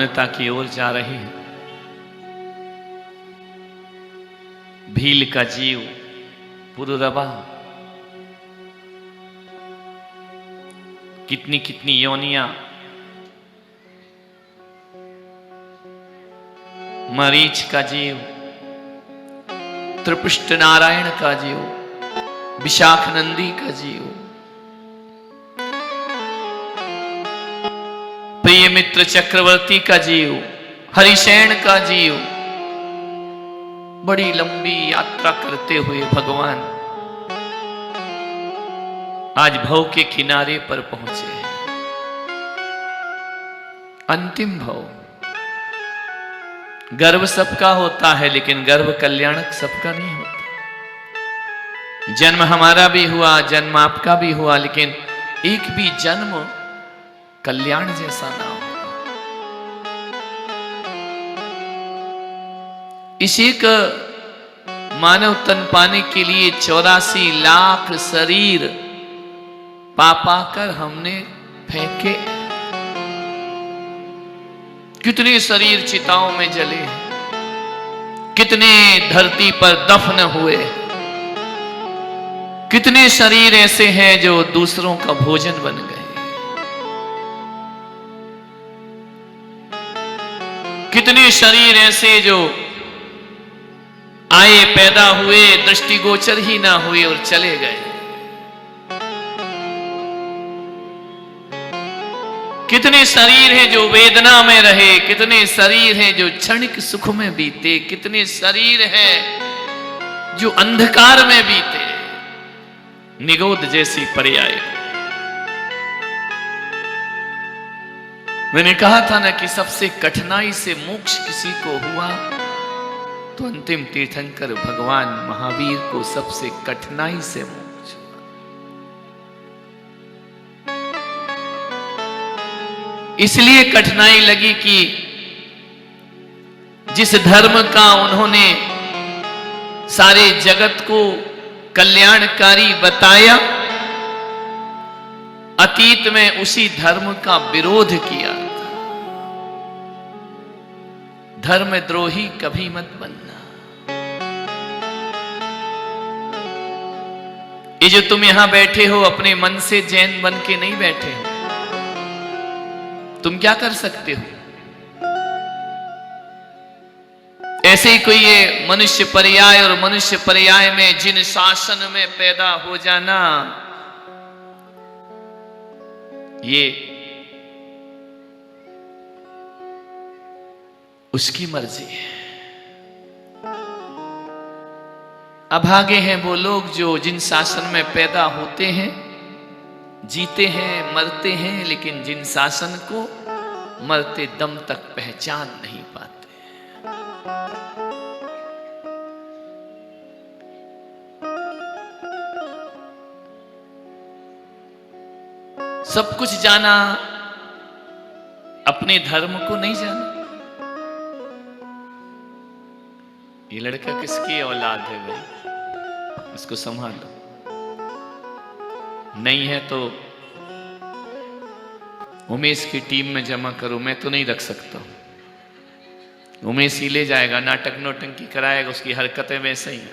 पूर्णता की ओर जा रहे हैं। भील का जीव पुरुरवा कितनी कितनी योनियां, मरीच का जीव, त्रिपुष्ट नारायण का जीव, विशाख नंदी का जीव, प्रिय मित्र चक्रवर्ती का जीव, हरिशैन का जीव, बड़ी लंबी यात्रा करते हुए भगवान आज भव के किनारे पर पहुंचे हैं। अंतिम भव। गर्व सबका होता है, लेकिन गर्व कल्याणक सबका नहीं होता। जन्म हमारा भी हुआ, जन्म आपका भी हुआ, लेकिन एक भी जन्म कल्याण जैसा ना हो। इस एक मानव तन पाने के लिए 84 लाख शरीर पाकर हमने फेंके। कितने शरीर चिताओं में जले, कितने धरती पर दफन हुए, कितने शरीर ऐसे हैं जो दूसरों का भोजन बन गए, कितने शरीर ऐसे जो आए, पैदा हुए, दृष्टिगोचर ही ना हुए और चले गए। कितने शरीर हैं जो वेदना में रहे, कितने शरीर हैं जो क्षणिक सुख में बीते, कितने शरीर हैं जो अंधकार में बीते। निगोद जैसी पर्याय। मैंने कहा था ना कि सबसे कठिनाई से मोक्ष किसी को हुआ तो अंतिम तीर्थंकर भगवान महावीर को सबसे कठिनाई से मोक्ष। इसलिए कठिनाई लगी कि जिस धर्म का उन्होंने सारे जगत को कल्याणकारी बताया, अतीत में उसी धर्म का विरोध किया। धर्मद्रोही कभी मत बनना। ये जो तुम यहां बैठे हो, अपने मन से जैन बन के नहीं बैठे हो। तुम क्या कर सकते हो? ऐसे ही कोई ये मनुष्य पर्याय और मनुष्य पर्याय में जिन शासन में पैदा हो जाना, ये उसकी मर्जी है। अभागे हैं वो लोग जो जिन शासन में पैदा होते हैं, जीते हैं, मरते हैं, लेकिन जिन शासन को मरते दम तक पहचान नहीं पाते। सब कुछ जाना, अपने धर्म को नहीं जाना। ये लड़का किसकी औलाद है भाई? इसको संभालो। नहीं है तो उमेश की टीम में जमा करो। मैं तो नहीं रख सकता। उमेश ही ले जाएगा, नाटक नौटंकी कराएगा, उसकी हरकतें वैसे ही हैं।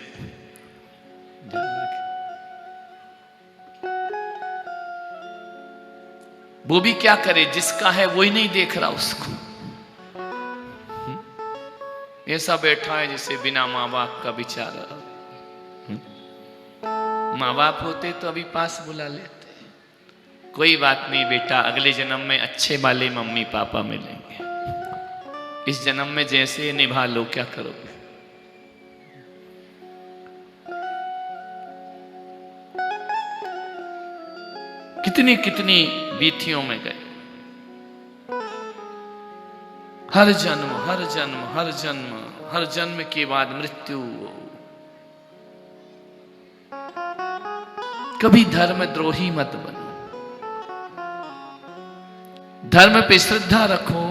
वो भी क्या करे, जिसका है वो ही नहीं देख रहा उसको। ऐसा बैठा है जैसे बिना माँ बाप का बेचारा। माँ बाप होते तो अभी पास बुला लेते। कोई बात नहीं बेटा, अगले जन्म में अच्छे वाले मम्मी पापा मिलेंगे। इस जन्म में जैसे निभा लो, क्या करोगे? कितनी कितनी बीथियों में गए। हर जन्म हर जन्म हर जन्म हर जन्म के बाद मृत्यु। कभी धर्मद्रोही मत बनो। धर्म पे श्रद्धा रखो।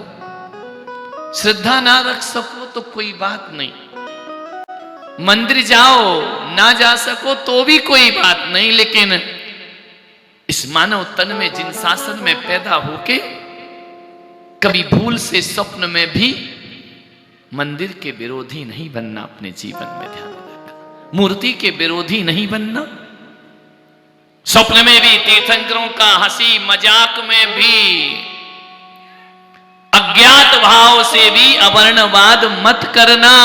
श्रद्धा ना रख सको तो कोई बात नहीं। मंदिर जाओ, ना जा सको तो भी कोई बात नहीं, लेकिन इस मानव तन में जिन शासन में पैदा होके कभी भूल से स्वप्न में भी मंदिर के विरोधी नहीं बनना। अपने जीवन में ध्यान रखना, मूर्ति के विरोधी नहीं बनना। स्वप्न में भी, तीर्थंकरों का हंसी मजाक में भी, अज्ञात भाव से भी अवर्णवाद मत करना।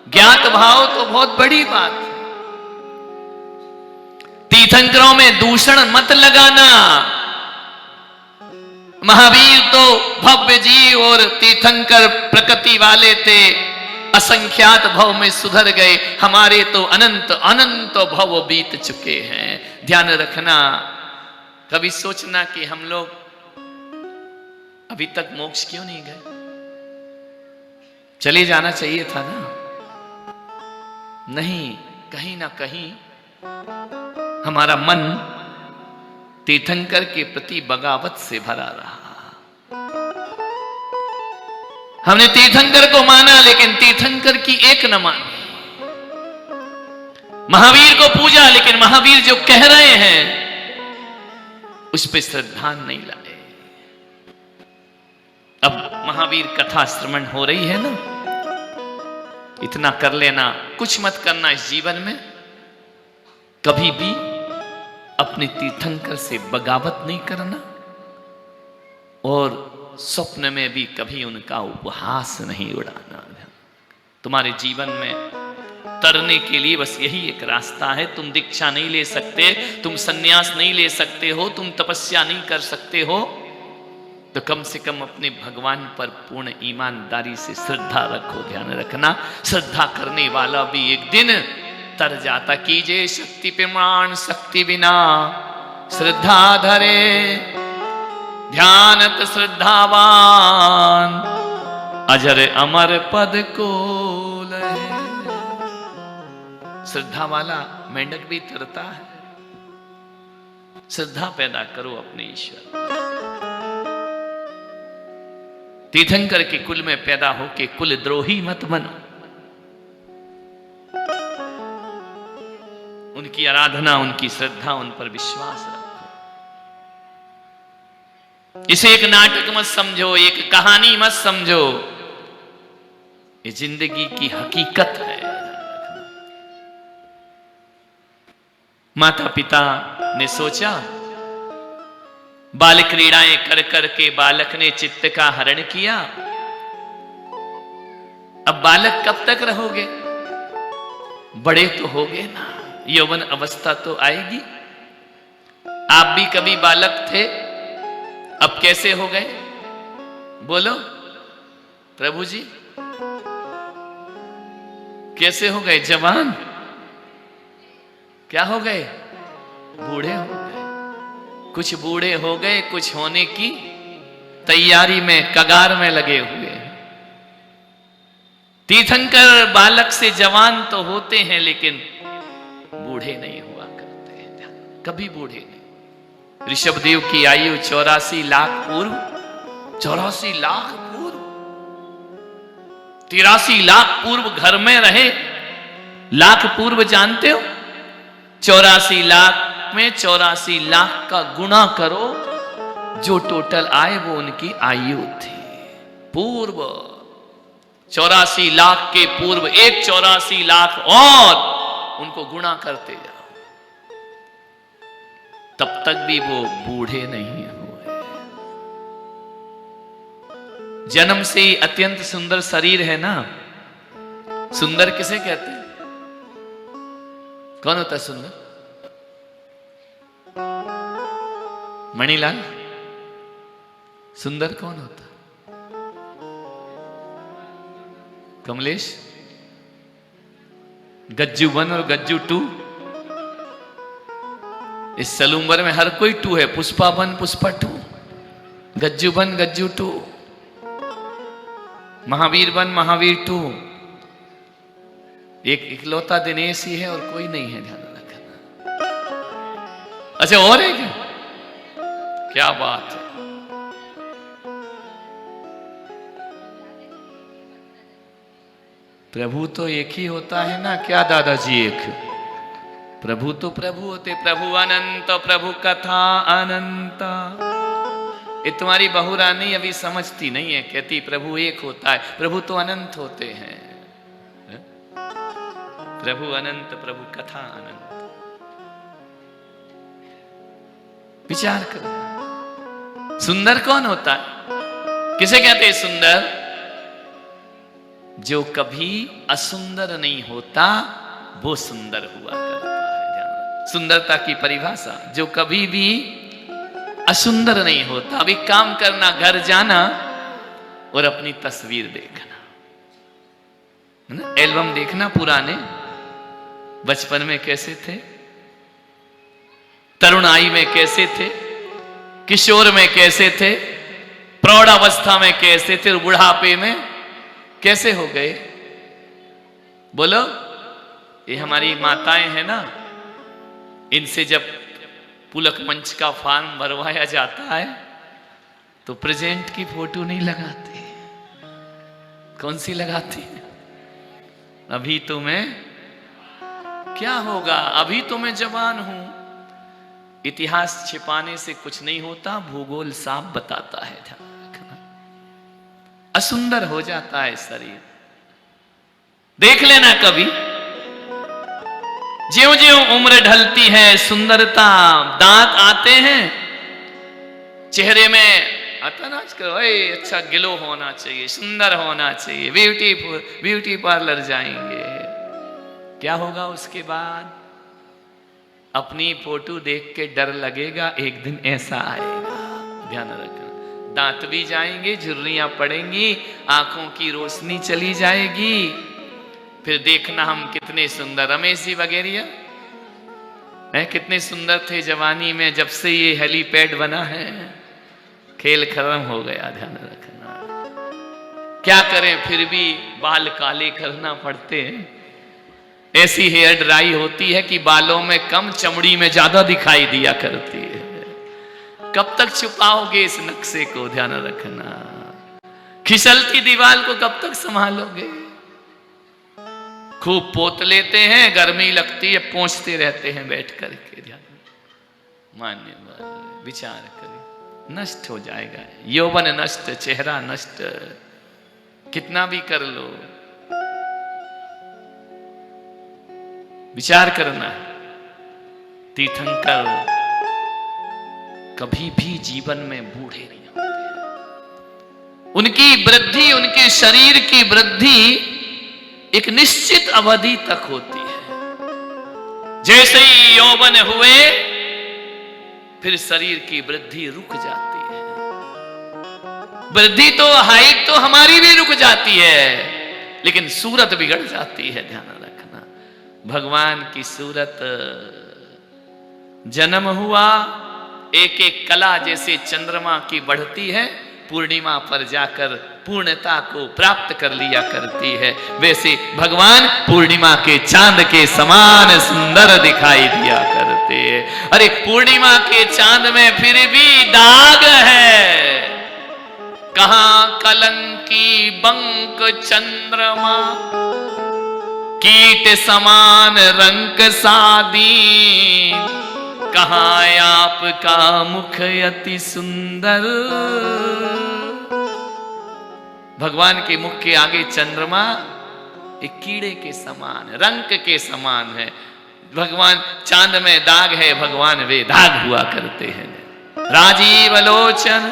ज्ञात भाव तो बहुत बड़ी बात है। तीर्थंकरों में दूषण मत लगाना। महावीर तो भव्य जीव और तीर्थंकर प्रकृति वाले थे, असंख्यात भव में सुधर गए। हमारे तो अनंत अनंत भव बीत चुके हैं। ध्यान रखना, कभी सोचना कि हम लोग अभी तक मोक्ष क्यों नहीं गए। चले जाना चाहिए था ना। नहीं, कहीं ना कहीं हमारा मन तीर्थंकर के प्रति बगावत से भरा रहा। हमने तीर्थंकर को माना, लेकिन तीर्थंकर की एक न मानी। महावीर को पूजा, लेकिन महावीर जो कह रहे हैं उस पर श्रद्धा नहीं लाए। अब महावीर कथा श्रवण हो रही है ना, इतना कर लेना, कुछ मत करना इस जीवन में। कभी भी अपने तीर्थंकर से बगावत नहीं करना, और स्वप्न में भी कभी उनका उपहास नहीं उड़ाना। तुम्हारे जीवन में तरने के लिए बस यही एक रास्ता है। तुम दीक्षा नहीं ले सकते, तुम सन्यास नहीं ले सकते हो, तुम तपस्या नहीं कर सकते हो, तो कम से कम अपने भगवान पर पूर्ण ईमानदारी से श्रद्धा रखो। ध्यान रखना, श्रद्धा करने वाला भी एक दिन तर जाता। कीजे शक्ति प्रमाण, शक्ति बिना श्रद्धा धरे, ध्यानत श्रद्धावान अजर अमर पद को लहे। श्रद्धा वाला मेंढक भी तरता है। श्रद्धा पैदा करो अपने ईश्वर। तीर्थंकर के कुल में पैदा होके कुल द्रोही मत बनो। उनकी आराधना, उनकी श्रद्धा, उन पर विश्वास रखो। इसे एक नाटक मत समझो, एक कहानी मत समझो। ये जिंदगी की हकीकत है। माता पिता ने सोचा, बाल क्रीड़ाएं कर करके बालक ने चित्त का हरण किया। अब बालक कब तक रहोगे? बड़े तो होगे ना, यौवन अवस्था तो आएगी। आप भी कभी बालक थे, अब कैसे हो गए? बोलो प्रभु जी, कैसे हो गए? जवान? क्या हो गए? बूढ़े हो गए। कुछ बूढ़े हो गए, कुछ होने की तैयारी में, कगार में लगे हुए हैं। तीर्थंकर बालक से जवान तो होते हैं, लेकिन बूढ़े नहीं हुआ करते हैं, कभी बूढ़े नहीं। ऋषभदेव की आयु 84 लाख पूर्व, 84 लाख पूर्व, 83 लाख पूर्व घर में रहे। लाख पूर्व जानते हो? 84 लाख में 84 लाख का गुणा करो, जो टोटल आए वो उनकी आयु थी। पूर्व 84 लाख के पूर्व एक 84 लाख और उनको गुणा करते जाओ, तब तक भी वो बूढ़े नहीं हुए। जन्म से ही अत्यंत सुंदर शरीर है ना। सुंदर किसे कहते हैं? कौन होता है सुंदर? मणिलाल, सुंदर कौन होता? कमलेश? गज्जू 1 और गज्जू 2? इस सलूम्बर में हर कोई 2 है। पुष्पा 1, पुष्पा 2, गज्जू 1, गज्जू 2, महावीर 1, महावीर 2। एक इकलौता दिनेश ही है और कोई नहीं है, ध्यान रखना। अच्छा, और है क्या? क्या बात है। प्रभु तो एक ही होता है ना, क्या दादाजी? एक प्रभु तो प्रभु होते। प्रभु अनंत, प्रभु कथा अनंत। ये तुम्हारी बहू रानी अभी समझती नहीं है, कहती प्रभु एक होता है। प्रभु तो अनंत होते हैं, प्रभु अनंत, प्रभु कथा अनंत। विचार करो, सुंदर कौन होता है? किसे कहते हैं सुंदर? जो कभी असुंदर नहीं होता वो सुंदर हुआ करता है। सुंदरता की परिभाषा, जो कभी भी असुंदर नहीं होता। अभी काम करना, घर जाना और अपनी तस्वीर देखना, है ना? एल्बम देखना पुराने, बचपन में कैसे थे, तरुणाई में कैसे थे, किशोर में कैसे थे, प्रौढ़ावस्था में कैसे थे, और बुढ़ापे में कैसे हो गए। बोलो, ये हमारी माताएं हैं ना, इनसे जब पुलक मंच का फॉर्म भरवाया जाता है तो प्रेजेंट की फोटो नहीं लगाते। कौन सी लगाती है? अभी तो मैं क्या होगा, अभी तो मैं जवान हूं। इतिहास छिपाने से कुछ नहीं होता, भूगोल साफ बताता है। ध्यान रखना, असुंदर हो जाता है शरीर। देख लेना कभी, ज्यों ज्यों उम्र ढलती है सुंदरता, दांत आते हैं चेहरे में, आता ना आजकल, अच्छा ग्लो होना चाहिए, सुंदर होना चाहिए, ब्यूटीफुल, ब्यूटी पार्लर जाएंगे। क्या होगा उसके बाद? अपनी फोटो देख के डर लगेगा, एक दिन ऐसा आएगा। ध्यान रखना, दांत भी जाएंगे, झुर्रियां पड़ेंगी, आंखों की रोशनी चली जाएगी। फिर देखना हम कितने सुंदर, रमेश जी वगैरह कितने सुंदर थे जवानी में, जब से ये हेलीपैड बना है खेल खत्म हो गया। ध्यान रखना, क्या करें, फिर भी बाल काले करना पड़ते हैं। ऐसी हेयर ड्राई होती है कि बालों में कम, चमड़ी में ज्यादा दिखाई दिया करती है। कब तक छुपाओगे इस नक्शे को? ध्यान रखना, खिसलती दीवार को कब तक संभालोगे? खूब पोत लेते हैं, गर्मी लगती है, पोंछते रहते हैं बैठ करके। ध्यान, मान्य विचार करें, नष्ट हो जाएगा यौवन, नष्ट, चेहरा नष्ट, कितना भी कर लो। विचार करना है, तीर्थंकर कभी भी जीवन में बूढ़े नहीं होते। उनकी वृद्धि, उनके शरीर की वृद्धि एक निश्चित अवधि तक होती है। जैसे ही यौवन हुए फिर शरीर की वृद्धि रुक जाती है। वृद्धि तो, हाइट तो हमारी भी रुक जाती है, लेकिन सूरत बिगड़ जाती है। ध्यान रखना, भगवान की सूरत, जन्म हुआ, एक एक कला जैसे चंद्रमा की बढ़ती है, पूर्णिमा पर जाकर पूर्णता को प्राप्त कर लिया करती है, वैसे भगवान पूर्णिमा के चांद के समान सुंदर दिखाई दिया करते हैं। अरे पूर्णिमा के चांद में फिर भी दाग है, कहां कलंकी बंक चंद्रमा, कीट समान रंग सादीन, कहां आपका मुख अति सुंदर। भगवान के मुख के आगे चंद्रमा एक कीड़े के समान, रंग के समान है। भगवान, चांद में दाग है, भगवान वे दाग हुआ करते हैं। राजीव लोचन,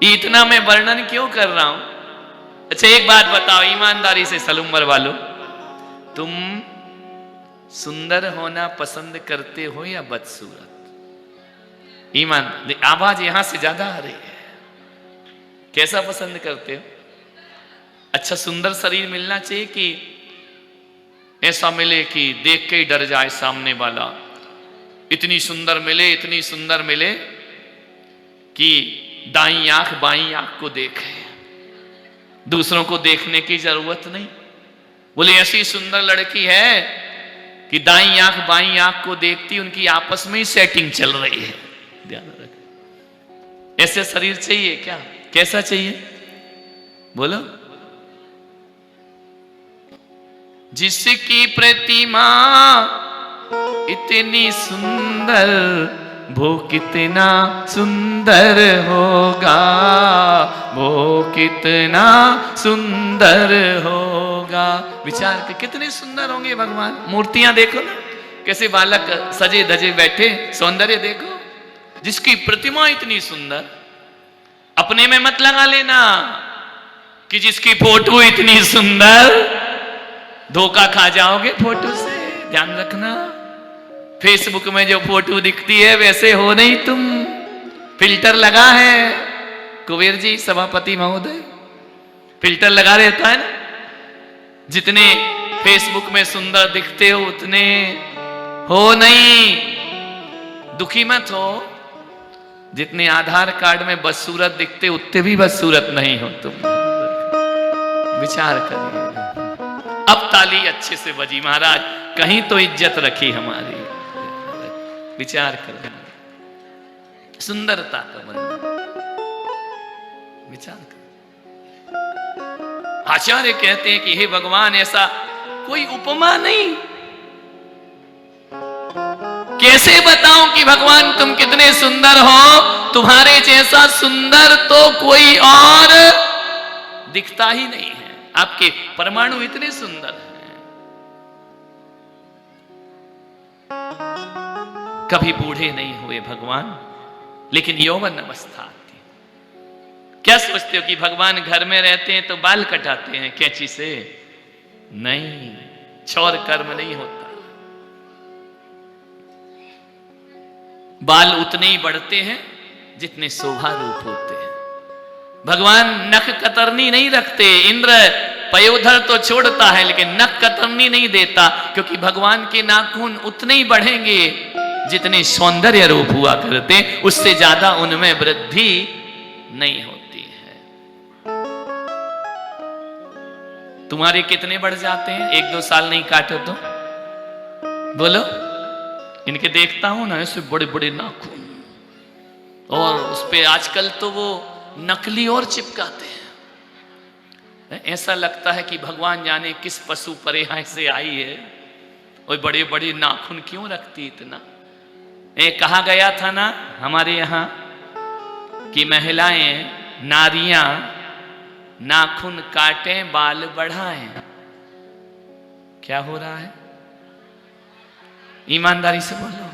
इतना मैं वर्णन क्यों कर रहा हूं? अच्छा एक बात बताओ ईमानदारी से सलूम्बर वालों, तुम सुंदर होना पसंद करते हो या बदसूरत? ईमान, आवाज यहां से ज्यादा आ रही है। कैसा पसंद करते हो? अच्छा सुंदर शरीर मिलना चाहिए कि ऐसा मिले कि देख के ही डर जाए सामने वाला, इतनी सुंदर मिले, इतनी सुंदर मिले कि दाईं आंख बाईं आंख को देखे, दूसरों को देखने की जरूरत नहीं। बोले ऐसी सुंदर लड़की है कि दाईं आंख बाईं आंख को देखती, उनकी आपस में ही सेटिंग चल रही है। ध्यान रखें, ऐसे शरीर चाहिए क्या? कैसा चाहिए बोलो? जिसकी प्रतिमा इतनी सुंदर वो कितना सुंदर होगा, वो कितना सुंदर होगा। विचार कर कितने सुंदर होंगे भगवान। मूर्तियां देखो ना, कैसे बालक सजे धजे बैठे, सौंदर्य देखो। जिसकी प्रतिमा इतनी सुंदर, अपने में मत लगा लेना कि जिसकी फोटो इतनी सुंदर, धोखा खा जाओगे फोटो से, ध्यान रखना। फेसबुक में जो फोटो दिखती है वैसे हो नहीं तुम, फिल्टर लगा है। कुबेर जी सभापति महोदय फिल्टर लगा रहता है ना। जितने फेसबुक में सुंदर दिखते हो उतने हो नहीं, दुखी मत हो। जितने आधार कार्ड में बदसूरत दिखते उतने भी बदसूरत नहीं हो तुम। विचार करिए। अब ताली अच्छे से बजी महाराज, कहीं तो इज्जत रखी हमारी। विचार कर सुंदरता का वर्णन, विचार कर। आचार्य कहते हैं कि हे भगवान, ऐसा कोई उपमा नहीं। कैसे बताऊं कि भगवान तुम कितने सुंदर हो? तुम्हारे जैसा सुंदर तो कोई और दिखता ही नहीं है। आपके परमाणु इतने सुंदर हैं। कभी बूढ़े नहीं हुए भगवान, लेकिन यौवन अवस्था आती। क्या सोचते हो कि भगवान घर में रहते हैं तो बाल कटाते हैं कैंची से? नहीं, क्षौर कर्म नहीं होता। बाल उतने ही बढ़ते हैं जितने शोभा रूप होते हैं। भगवान नख कतरनी नहीं रखते। इंद्र पयोधर तो छोड़ता है लेकिन नख कतरनी नहीं देता, क्योंकि भगवान के नाखून उतने ही बढ़ेंगे जितने सौंदर्य रूप हुआ करते, उससे ज्यादा उनमें वृद्धि नहीं होती है। तुम्हारे कितने बढ़ जाते हैं? 1-2 साल नहीं काटो तो बोलो। इनके देखता हूं ना, ऐसे बड़े बड़े नाखून, और उस पे आजकल तो वो नकली और चिपकाते हैं। ऐसा लगता है कि भगवान जाने किस पशु पर्याय से आई है, और बड़े बड़े नाखून क्यों रखती इतना। कहा गया था ना हमारे यहाँ कि महिलाएं, नारियां नाखून काटें बाल बढ़ाएं। क्या हो रहा है? ईमानदारी से बोलो।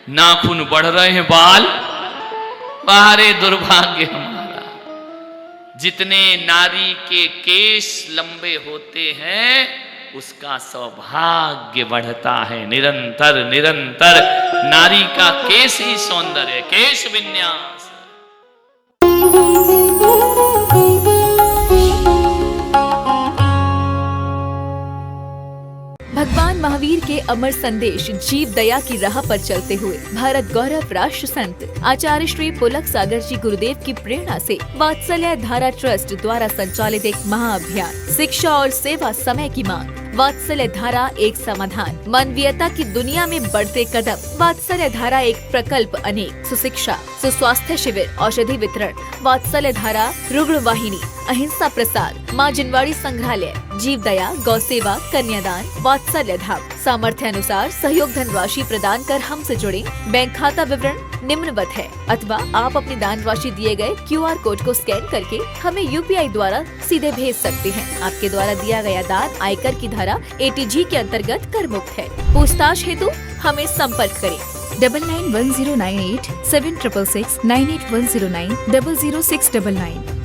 नाखून बढ़ रहे हैं, बाल बाहरे। दुर्भाग्य हमारा। जितने नारी के केश लंबे होते हैं उसका सौभाग्य बढ़ता है। निरंतर निरंतर नारी का केश ही सौंदर्य, केश विन्यास। भगवान महावीर के अमर संदेश जीव दया की राह पर चलते हुए भारत गौरव राष्ट्र संत आचार्य श्री पुलक सागर जी गुरुदेव की प्रेरणा से वात्सल्य धारा ट्रस्ट द्वारा संचालित एक महाअभियान शिक्षा और सेवा समय की मांग। वात्सल्य धारा एक समाधान, मानवीयता की दुनिया में बढ़ते कदम। वात्सल्य धारा एक प्रकल्प अनेक, सुशिक्षा, सुस्वास्थ्य शिविर, औषधि वितरण। वात्सल्य धारा रुग्ण वाहिनी, अहिंसा प्रसार, माँ जिनवाड़ी संग्रहालय, जीव दया, गौ सेवा, कन्यादान, वात्सल्य धाम। सामर्थ्य अनुसार सहयोग धनराशि प्रदान कर हमसे जुड़े। बैंक खाता विवरण निम्नवत है, अथवा आप अपनी दान राशि दिए गए QR कोड को स्कैन करके हमें UPI द्वारा सीधे भेज सकते हैं। आपके द्वारा दिया गया दान आयकर की धारा ATG के अंतर्गत कर मुक्त है। पूछताछ हेतु हमें संपर्क करें 991098 7666 98109 00699।